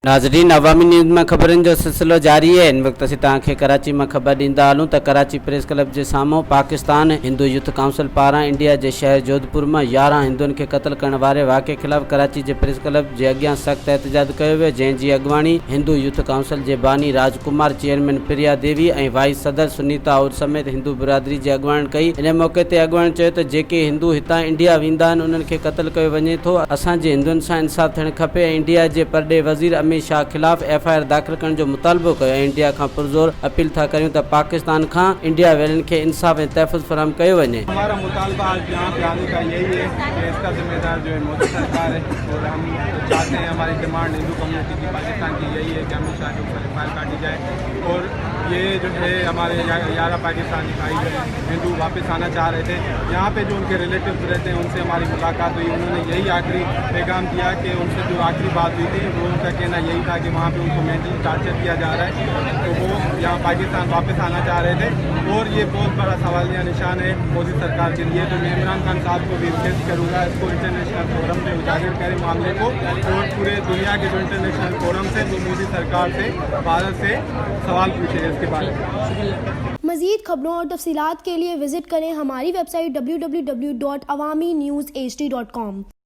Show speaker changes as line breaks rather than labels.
नाज़रीन, अवामी न्यूज़ में ख़बरनि जो सिलसिलो जारी है। इन वक्त असीं तव्हांखे कराची में ख़बर ॾींदा हलूं त कराची प्रेस क्लब के साम्हूं पाकिस्तान हिंदू यूथ काउंसिल पारां इंडिया के शहर जोधपुर में 11 हिंदुओं के क़त्ल करण वारे वाक़े खिलाफ़ कराची के प्रेस क्लब के अॻियां सख़्त एहतजाज कयो वियो, जंहिंजी अॻुवाणी हिंदू यूथ काउंसिल के बानी राजकुमार, चेयरमैन प्रिया देवी और वाइस सदर सुनीता और समेत हिंदू बिरादरी के अॻुवाणी कई। इन मौके ते अॻुवाणी चयो त जेके हिंदू हितां इंडिया वेंदा आहिनि उन्हनि खे क़त्ल कयो वञे थो। असांजे हिंदुअनि सां इंसाफ़ थियणु खपे। इंडिया के परॾे वज़ीर अमित शाह खिलाफ़ FIR दाख़िल करण जो मुतालबो कयो। इंडिया का पुरज़ोर अपील था करूं तो पाकिस्तान का इंडिया वालन के इंसाफ और तहफ़्फ़ुज़ फराहम किया वञे।
हमारा मुतालबा आज यहाँ पे आने का यही है कि इसका जिम्मेदार जो है मोदी सरकार है, और हम चाहते हैं, हमारी डिमांड हिंदू कम्युनिटी की पाकिस्तान की यही है कि अमित शाह के ऊपर FIR काटी जाए और ये जो है हमारे 11 पाकिस्तानी भाई जो है हिंदू वापस आना चाह रहे थे। यहाँ पे जो उनके रिलेटिव्स रहते हैं उनसे हमारी मुलाकात हुई। उन्होंने यही आखिरी पैगाम दिया कि उनसे जो आखिरी बात हुई थी वो उनका कहना यही था कि वहाँ पे उनको मेंटली टार्चर किया जा रहा है, तो वो यहाँ पाकिस्तान वापस आना चाह रहे थे। और ये बहुत बड़ा सवालिया निशान है मोदी सरकार के लिए। तो मैं इमरान खान साहब को भी रिक्वेस्ट करूँगा इसको इंटरनेशनल फोरम में उजागर करें मामले को, और पूरे दुनिया के जो इंटरनेशनल फोरम से तो मोदी सरकार से, भारत से सवाल पूछे इसके बारे में।
मज़ीद खबरों और तफसीलात के लिए विजिट करें हमारी वेबसाइट www.awamiNewsHD.com।